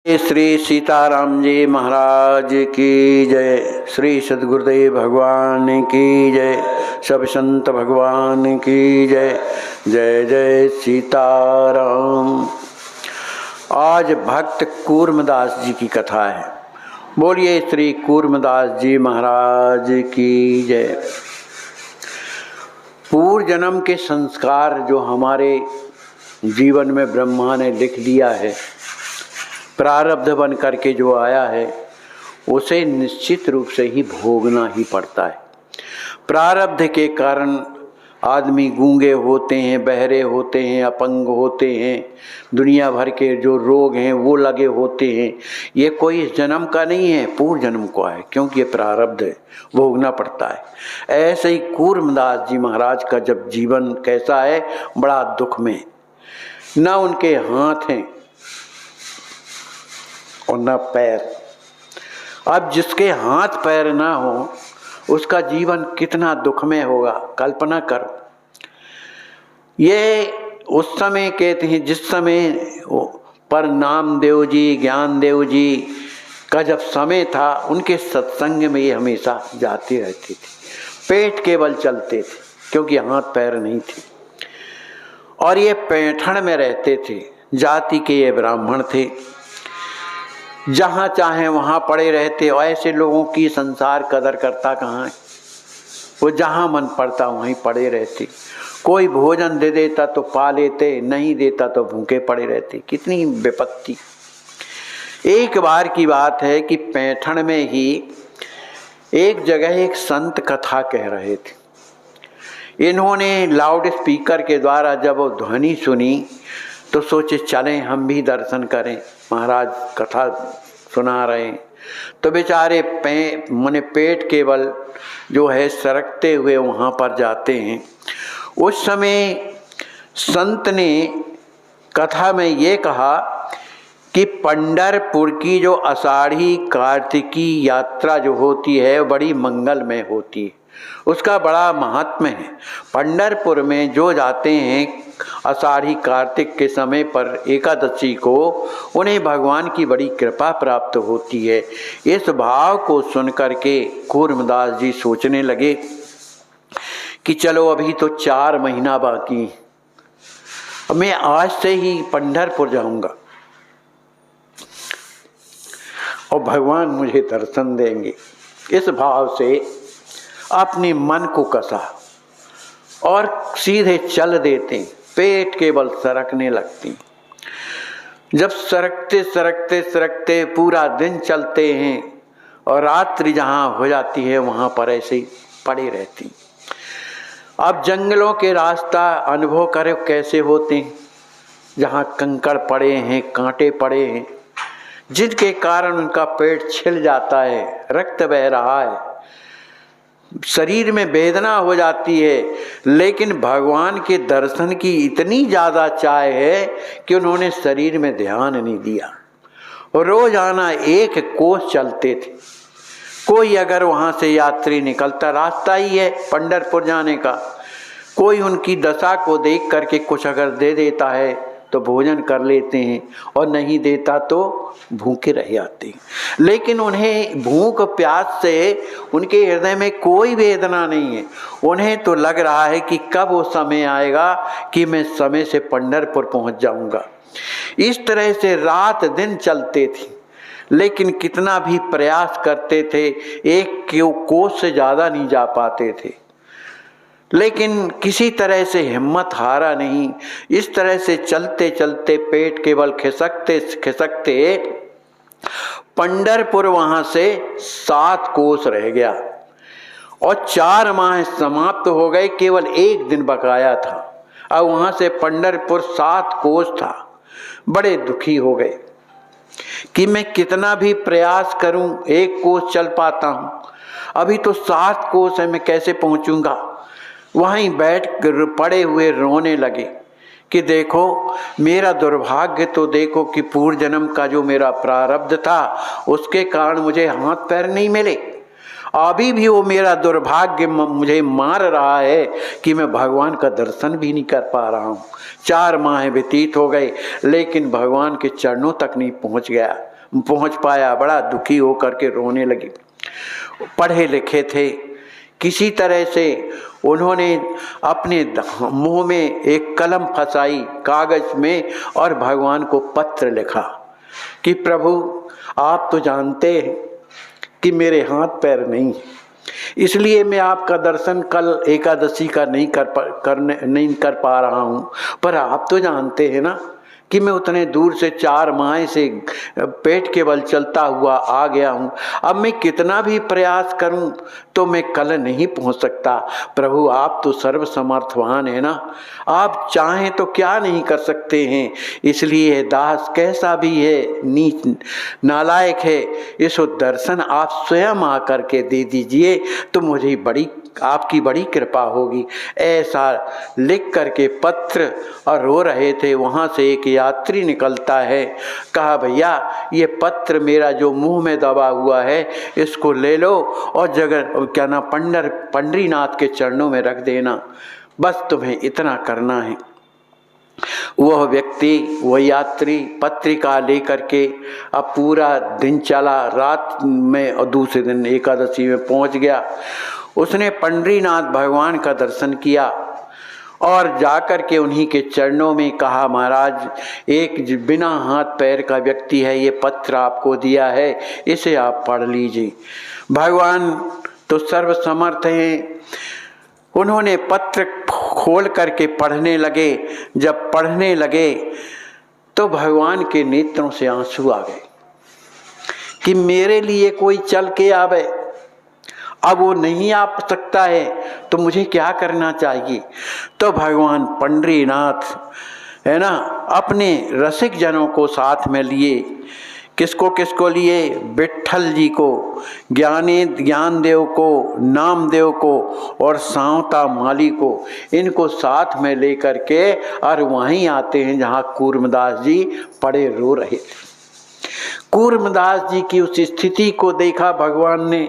श्री सीताराम जी महाराज की जय। श्री सद्गुरुदेव भगवान की जय। सब संत भगवान की जय। जय जय सीताराम। आज भक्त कूर्मदास जी की कथा है। बोलिए श्री कूर्मदास जी महाराज की जय। पूर्व जन्म के संस्कार जो हमारे जीवन में ब्रह्मा ने लिख दिया है, प्रारब्ध बन करके जो आया है, उसे निश्चित रूप से ही भोगना ही पड़ता है। प्रारब्ध के कारण आदमी गूंगे होते हैं, बहरे होते हैं, अपंग होते हैं, दुनिया भर के जो रोग हैं वो लगे होते हैं। ये कोई इस जन्म का नहीं है, पूर्व जन्म का है, क्योंकि ये प्रारब्ध है, भोगना पड़ता है। ऐसे ही कूर्मदास जी महाराज का जब जीवन कैसा है, बड़ा दुख में, न उनके हाथ हैं और न पैर। अब जिसके हाथ पैर ना हो उसका जीवन कितना दुख में होगा, कल्पना करो। ये उस समय कहते हैं जिस समय पर नामदेव जी, ज्ञानदेव जी का जब समय था, उनके सत्संग में ये हमेशा जाते रहते थे। पेट केवल चलते थे क्योंकि हाथ पैर नहीं थे, और ये पैठण में रहते थे। जाति के ये ब्राह्मण थे, जहाँ चाहे वहाँ पड़े रहते। और ऐसे लोगों की संसार कदर करता कहाँ है, वो जहाँ मन पड़ता वहीं पड़े रहते। कोई भोजन दे देता तो पा लेते, नहीं देता तो भूखे पड़े रहते। कितनी विपत्ति। एक बार की बात है कि पैठण में ही एक जगह एक संत कथा कह रहे थे। इन्होंने लाउड स्पीकर के द्वारा जब वो ध्वनि सुनी तो सोचे चलें हम भी दर्शन करें, महाराज कथा सुना रहे हैं। तो बेचारे पेट केवल जो है सरकते हुए वहाँ पर जाते हैं। उस समय संत ने कथा में ये कहा कि पंढरपुर की जो आषाढ़ी कार्तिकी यात्रा जो होती है बड़ी मंगलमय होती है, उसका बड़ा महात्म्य है। पंढरपुर में जो जाते हैं आषाढ़ी कार्तिक के समय पर एकादशी को, उन्हें भगवान की बड़ी कृपा प्राप्त होती है। इस भाव को सुनकर के कूर्मदास जी सोचने लगे कि चलो अभी तो 4 महीना बाकी, मैं आज से ही पंढरपुर जाऊंगा और भगवान मुझे दर्शन देंगे। इस भाव से अपने मन को कसा और सीधे चल देते। पेट केवल सरकने लगती। जब सरकते सरकते सरकते पूरा दिन चलते हैं और रात्रि जहाँ हो जाती है वहाँ पर ऐसे ही पड़ी रहती। अब जंगलों के रास्ता अनुभव करो कैसे होते हैं, जहाँ कंकड़ पड़े हैं, कांटे पड़े हैं, जिनके कारण उनका पेट छिल जाता है, रक्त बह रहा है, शरीर में वेदना हो जाती है। लेकिन भगवान के दर्शन की इतनी ज़्यादा चाह है कि उन्होंने शरीर में ध्यान नहीं दिया। रोजाना 1 कोस चलते थे। कोई अगर वहाँ से यात्री निकलता, रास्ता ही है पंढरपुर जाने का, कोई उनकी दशा को देख करके कुछ अगर दे देता है तो भोजन कर लेते हैं, और नहीं देता तो भूखे रह जाते हैं। लेकिन उन्हें भूख प्यास से उनके हृदय में कोई वेदना नहीं है। उन्हें तो लग रहा है कि कब वो समय आएगा कि मैं समय से पंढरपुर पहुंच जाऊंगा। इस तरह से रात दिन चलते थे, लेकिन कितना भी प्रयास करते थे 1 कोस से ज़्यादा नहीं जा पाते थे। लेकिन किसी तरह से हिम्मत हारा नहीं। इस तरह से चलते चलते पेट केवल खिसकते खिसकते पंढरपुर वहाँ से 7 कोस रह गया और 4 माह समाप्त हो गए। केवल 1 दिन बकाया था। अब वहाँ से पंढरपुर 7 कोस था। बड़े दुखी हो गए कि मैं कितना भी प्रयास करूं 1 कोस चल पाता हूं, अभी तो 7 कोस है, मैं कैसे पहुंचूंगा। वहीं बैठ कर पड़े हुए रोने लगे कि देखो मेरा दुर्भाग्य, तो देखो कि पूर्व जन्म का जो मेरा प्रारब्ध था उसके कारण मुझे हाथ पैर नहीं मिले। अभी भी वो मेरा दुर्भाग्य मुझे मार रहा है कि मैं भगवान का दर्शन भी नहीं कर पा रहा हूँ। 4 माह व्यतीत हो गए, लेकिन भगवान के चरणों तक नहीं पहुँच गया। पहुंच पाया, बड़ा दुखी होकर के रोने लगे। पढ़े लिखे थे, किसी तरह से उन्होंने अपने मुंह में एक कलम फंसाई कागज में और भगवान को पत्र लिखा कि प्रभु आप तो जानते हैं कि मेरे हाथ पैर नहीं, इसलिए मैं आपका दर्शन कल एकादशी का नहीं कर पा रहा हूँ। पर आप तो जानते हैं ना कि मैं उतने दूर से 4 माह से पेट के बल चलता हुआ आ गया हूँ। अब मैं कितना भी प्रयास करूँ तो मैं कल नहीं पहुँच सकता। प्रभु आप तो सर्वसमर्थवान है ना, आप चाहें तो क्या नहीं कर सकते हैं। इसलिए दास कैसा भी है, नीच नालायक है, इस दर्शन आप स्वयं आकर के दे दीजिए तो मुझे आपकी बड़ी कृपा होगी। ऐसा लिख करके पत्र और रो रहे थे। वहाँ से एक यात्री निकलता है, कहा भैया ये पत्र मेरा जो मुंह में दबा हुआ है इसको ले लो और पंडरीनाथ के चरणों में रख देना, बस तुम्हें इतना करना है। वह व्यक्ति, वह यात्री पत्रिका लेकर के अब पूरा दिन चला, रात में और दूसरे दिन एकादशी में पहुंच गया। उसने पंडरीनाथ भगवान का दर्शन किया और जाकर के उन्हीं के चरणों में कहा, महाराज एक बिना हाथ पैर का व्यक्ति है, ये पत्र आपको दिया है, इसे आप पढ़ लीजिए। भगवान तो सर्वसमर्थ हैं। उन्होंने पत्र खोल करके पढ़ने लगे। जब पढ़ने लगे तो भगवान के नेत्रों से आंसू आ गए कि मेरे लिए कोई चल के आवे, अब वो नहीं आ सकता है तो मुझे क्या करना चाहिए। तो भगवान पंडरीनाथ है ना, अपने रसिक जनों को साथ में लिए। किसको लिए? विट्ठल जी को, ज्ञानदेव को, नामदेव को और सांवता माली को, इनको साथ में लेकर के और वहीं आते हैं जहाँ कूर्मदास जी पड़े रो रहे थे। कूर्मदास जी की उस स्थिति को देखा भगवान ने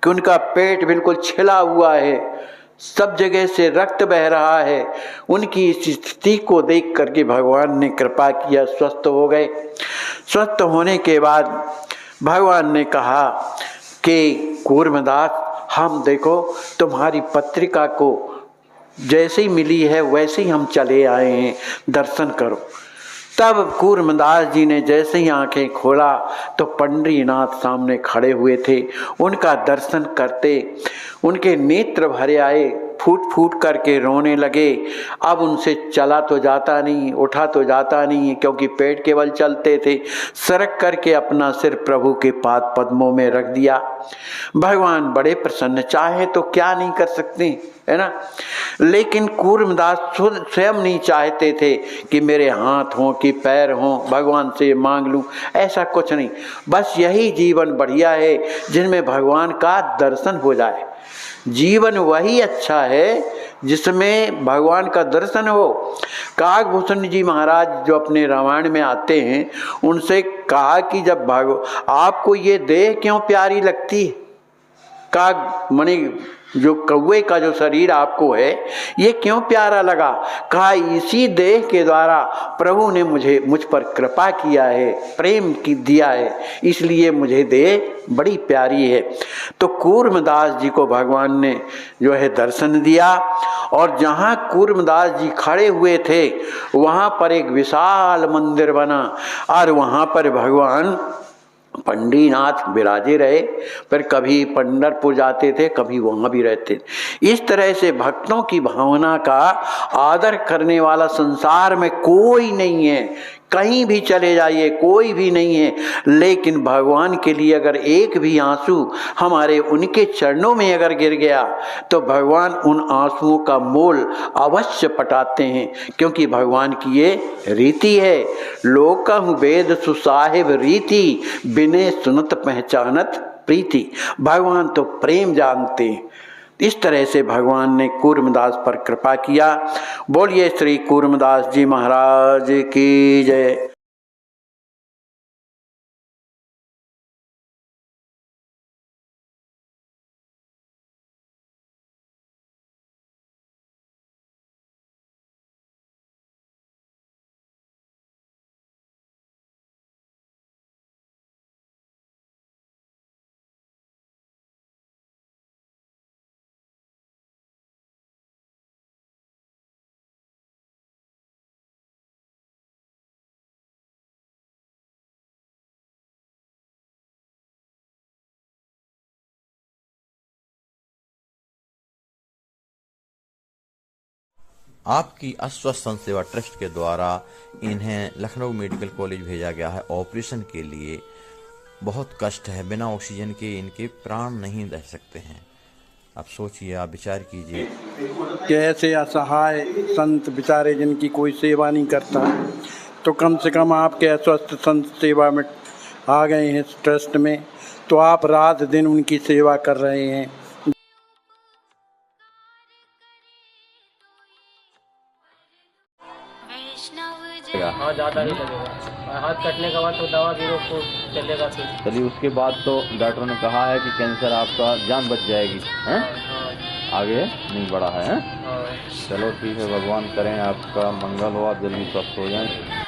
कि उनका पेट बिल्कुल छिला हुआ है, सब जगह से रक्त बह रहा है। उनकी इस स्थिति को देख करके भगवान ने कृपा किया, स्वस्थ हो गए। स्वस्थ होने के बाद भगवान ने कहा कि कूर्मदास हम देखो तुम्हारी पत्रिका को जैसे ही मिली है वैसे ही हम चले आए हैं, दर्शन करो। तब कूर्मदास जी ने जैसे ही आंखें खोला तो पंडरीनाथ सामने खड़े हुए थे। उनका दर्शन करते उनके नेत्र भरे आए, फूट फूट करके रोने लगे। अब उनसे चला तो जाता नहीं, उठा तो जाता नहीं, क्योंकि पेट के बल चलते थे। सरक करके अपना सिर प्रभु के पाद पद्मों में रख दिया। भगवान बड़े प्रसन्न, चाहे तो क्या नहीं कर सकते, है ना। लेकिन कूर्मदास स्वयं नहीं चाहते थे कि मेरे हाथ हों कि पैर हों, भगवान से मांग लूं, ऐसा कुछ नहीं। बस यही जीवन बढ़िया है जिनमें भगवान का दर्शन हो जाए। जीवन वही अच्छा है जिसमें भगवान का दर्शन हो। काकभूषण जी महाराज जो अपने रामायण में आते हैं, उनसे कहा कि जब आपको ये देह क्यों प्यारी लगती है, काग मणि जो कौवे का जो शरीर आपको है ये क्यों प्यारा लगा। कहा इसी देह के द्वारा प्रभु ने मुझ पर कृपा किया है, प्रेम की दिया है, इसलिए मुझे देह बड़ी प्यारी है। तो कूर्मदास जी को भगवान ने जो है दर्शन दिया और जहाँ कूर्मदास जी खड़े हुए थे वहाँ पर एक विशाल मंदिर बना और वहाँ पर भगवान पंडरीनाथ विराजे रहे। पर कभी पंढरपुर जाते थे, कभी वहाँ भी रहते। इस तरह से भक्तों की भावना का आदर करने वाला संसार में कोई नहीं है। कहीं भी चले जाइए कोई भी नहीं है, लेकिन भगवान के लिए अगर एक भी आंसू हमारे उनके चरणों में अगर गिर गया तो भगवान उन आंसुओं का मोल अवश्य पटाते हैं, क्योंकि भगवान की ये रीति है। लोकहु वेद सुसाहिब रीति, बिने सुनत पहचानत प्रीति। भगवान तो प्रेम जानते हैं। इस तरह से भगवान ने कूर्मदास पर कृपा किया। बोलिए श्री कूर्मदास जी महाराज की जय। आपकी अस्वस्थ संत सेवा ट्रस्ट के द्वारा इन्हें लखनऊ मेडिकल कॉलेज भेजा गया है ऑपरेशन के लिए। बहुत कष्ट है, बिना ऑक्सीजन के इनके प्राण नहीं रह सकते हैं। आप सोचिए, आप विचार कीजिए कि ऐसे असहाय संत बेचारे जिनकी कोई सेवा नहीं करता, तो कम से कम आपके अस्वस्थ संत सेवा में आ गए हैं इस ट्रस्ट में, तो आप रात दिन उनकी सेवा कर रहे हैं। हाँ, ज़्यादा नहीं लगेगा। हाथ कटने के बाद तो दवा भी रोक चलेगा फिर। चलिए, उसके बाद तो डॉक्टरों ने कहा है कि कैंसर आपका जान बच जाएगी, हैं? आगे नहीं बढ़ा है, हैं? चलो ठीक है, भगवान करें आपका मंगल हो, आप जल्दी स्वस्थ हो जाएं।